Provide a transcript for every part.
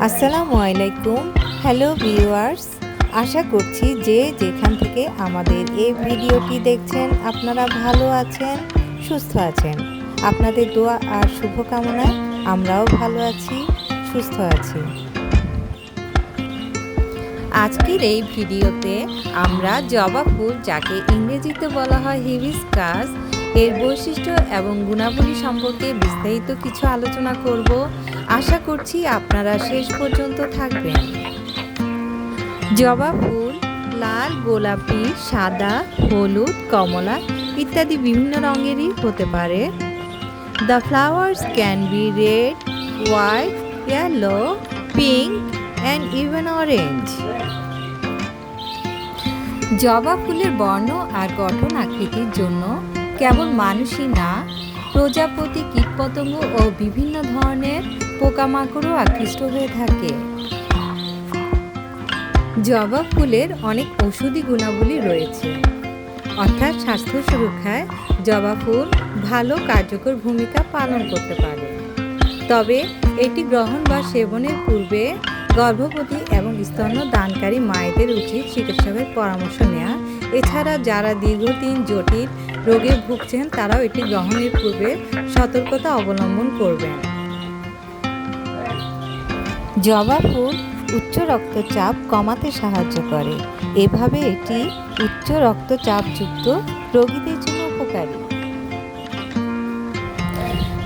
আসসালামু আলাইকুম। Hello viewers, আশা করছি যে যেখান থেকে আমাদের এই ভিডিওটি দেখছেন আপনারা ভালো আছেন, সুস্থ আছেন। আপনাদের দোয়া আর শুভকামনায় আমরাও ভালো আছি, সুস্থ আছি। আজকের এই ভিডিওতে আমরা জবা ফুল, যাকে ইংরেজিতে বলা হয় হিবিস্কাস, এর বৈশিষ্ট্য এবং গুণাবলী সম্পর্কে বিস্তারিত কিছু আলোচনা করব। আশা করছি আপনারা শেষ পর্যন্ত থাকবেন। জবা ফুল লাল, গোলাপি, সাদা, হলুদ, কমলা ইত্যাদি বিভিন্ন রঙেরই হতে পারে। The flowers can be red, white, yellow, pink and even orange. জবা ফুলের বর্ণ আর গঠন আকৃতির জন্য কেবল মানুষই না, প্রজাপতি, কীটপতঙ্গ ও বিভিন্ন ধরনের পোকামাকড়ও আকৃষ্ট হয়ে থাকে। জবা ফুলের অনেক ঔষধি গুণাবলী রয়েছে, অর্থাৎ স্বাস্থ্য সুরক্ষায় জবা ফুল ভালো কার্যকর ভূমিকা পালন করতে পারে। তবে এটি গ্রহণ বা সেবনের পূর্বে গর্ভবতী এবং স্তন্যদানকারী মায়েদের উচিত চিকিৎসকের পরামর্শ নেওয়া। এছাড়া যারা দীর্ঘদিন জটিল রোগে ভুগছেন তারাও এটি গ্রহণের পূর্বে সতর্কতা অবলম্বন করবেন। জবা ফুল উচ্চ রক্তচাপ কমাতে সাহায্য করে। এভাবে এটি উচ্চ রক্তচাপযুক্ত রোগীদের জন্য উপকারী।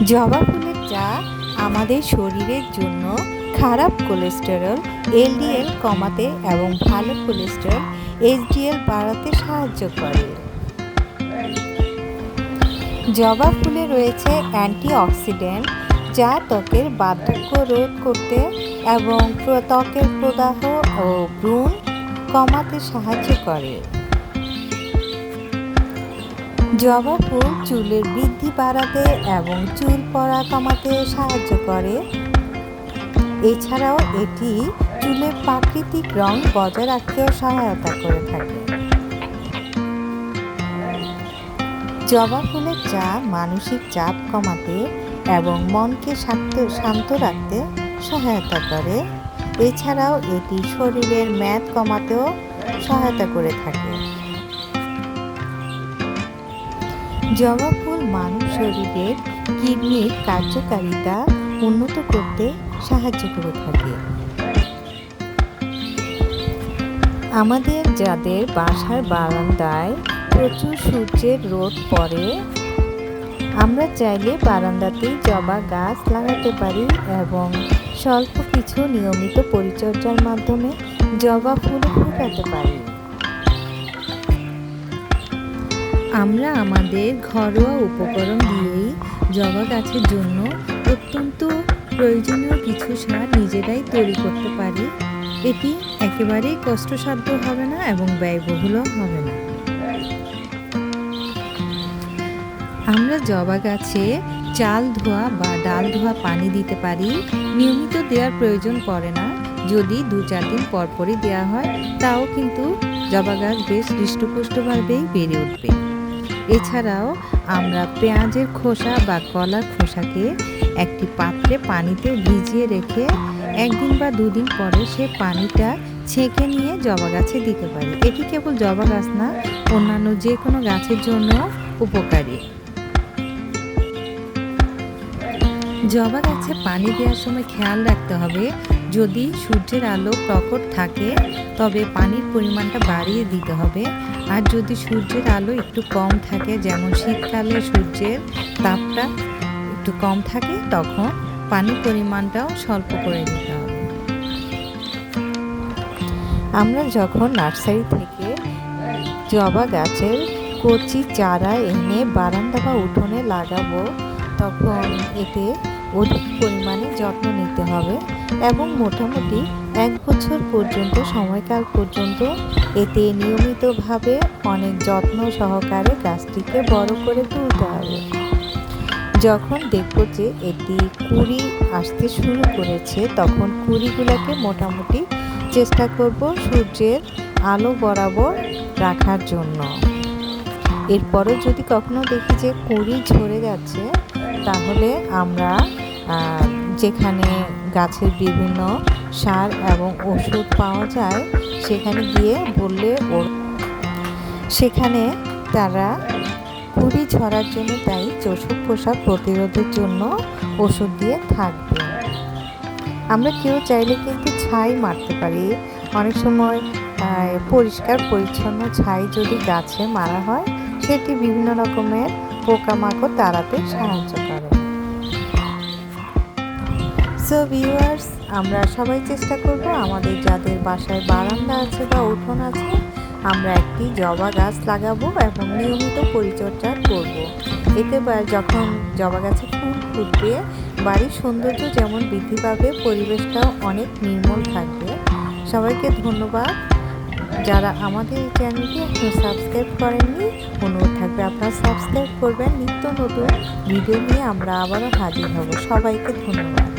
জবা ফুলের চা আমাদের শরীরের জন্য খারাপ কোলেস্টেরল এলডিএল কমাতে এবং ভালো কোলেস্টেরল এইচডিএল বাড়াতে সাহায্য করে। জবা ফুলে রয়েছে অ্যান্টিঅক্সিডেন্ট, যা ত্বকের বার্ধক্য রোধ করতে এবং ত্বকের প্রদাহ ও ব্রণ কমাতে সাহায্য করে। জবা ফুল চুলের বৃদ্ধি বাড়াতে এবং চুল পড়া কমাতে সাহায্য করে। এছাড়াও এটি চুলের প্রাকৃতিক রং বজায় রাখতেও সহায়তা করে থাকে। জবা ফুলের চা মানসিক চাপ কমাতে এবং মনকে শান্ত রাখতে সহায়তা করে। এছাড়াও এটি শরীরের মেদ কমাতেও সহায়তা করে থাকে। জবা ফুল মানব শরীরের কিডনির কার্যকারিতা উন্নত করতে সাহায্য করে থাকে। আমাদের যাদের বাসার বারান্দায় প্রচুর সূর্যের রোদ পড়ে, আমরা চাইলে বারান্দাতেই জবা গাছ লাগাতে পারি এবং স্বল্প কিছু নিয়মিত পরিচর্যার মাধ্যমে জবা ফুল ফুটাতে পারি। আমরা আমাদের ঘরোয়া উপকরণ দিয়েই জবা গাছের জন্য অত্যন্ত প্রয়োজনীয় কিছু সার নিজেরাই তৈরি করতে পারি। এটি একেবারেই কষ্টসাধ্য হবে না এবং ব্যয়বহুলও হবে না। আমরা জবা গাছে চাল ধোয়া বা ডাল ধোয়া পানি দিতে পারি। নিয়মিত দেওয়ার প্রয়োজন পড়ে না, যদি 2-4 দিন পরপরই দেওয়া হয় তাও কিন্তু জবা গাছ বেশ হৃষ্টপুষ্টভাবেই বেড়ে উঠবে। এছাড়াও আমরা পেঁয়াজের খোসা বা কলার খোসাকে একটি পাত্রে পানিতে ভিজিয়ে রেখে 1 দিন বা 2 দিন পরে সে পানিটা ছেঁকে নিয়ে জবা গাছে দিতে পারি। এটি কেবল জবা গাছ না, অন্যান্য যে কোনো গাছের জন্য উপকারী। জবা গাছে পানি দেওয়ার সময় খেয়াল রাখতে হবে, যদি সূর্যের আলো প্রখর থাকে তবে পানির পরিমাণটা বাড়িয়ে দিতে হবে। আর যদি সূর্যের আলো একটু কম থাকে, যেমন শীতকালে সূর্যের তাপটা একটু কম থাকে, তখন পানির পরিমাণটাও স্বল্প করে দিতে হবে। আমরা যখন নার্সারি থেকে জবা গাছের কচি চারা এনে বারান্দা বা উঠোনে লাগাবো, তখন এতে অধিক পরিমাণে যত্ন নিতে হবে এবং মোটামুটি 1 বছর পর্যন্ত সময়কাল পর্যন্ত এতে নিয়মিতভাবে অনেক যত্ন সহকারে গাছটিকে বড় করে তুলতে হবে। যখন দেখব যে এটি কুঁড়ি আসতে শুরু করেছে, তখন কুঁড়িগুলোকে মোটামুটি চেষ্টা করব সূর্যের আলো বরাবর রাখার জন্য। এরপরও যদি কখনো দেখি যে কুঁড়ি ঝরে যাচ্ছে, তাহলে আমরা যেখানে গাছের বিভিন্ন সার এবং ওষুধ পাওয়া যায় সেখানে গিয়ে বললে সেখানে তারা কুড়ি ঝরার জন্য তাই চোষক পোষা প্রতিরোধের জন্য ওষুধ দিয়ে থাকবে। আমরা কেউ চাইলে কিন্তু ছাই মারতে পারি। অনেক সময় পরিষ্কার পরিচ্ছন্ন ছাই যদি গাছে মারা হয় সেটি বিভিন্ন রকমের পোকামাকড় তাড়াতে সাহায্য করে। সো ভিউয়ার্স, আমরা সবাই চেষ্টা করব আমাদের যাদের বাসায় বারান্দা আছে বা উঠোন আছে আমরা একটি জবা গাছ লাগাবো এবং নিয়মিত পরিচর্যা করব। এতে যখন জবা গাছে ফুল ফুটবে বাড়ির সৌন্দর্য যেমন বৃদ্ধি পাবে, পরিবেশটাও অনেক নির্মল থাকবে। সবাইকে ধন্যবাদ। যারা আমাদের এই চ্যানেলটি এখনো সাবস্ক্রাইব করেননি, অনুরোধ থাকবে আপনারা সাবস্ক্রাইব করবেন। নিত্য নতুন ভিডিও নিয়ে আমরা আবারও হাজির হব। সবাইকে ধন্যবাদ।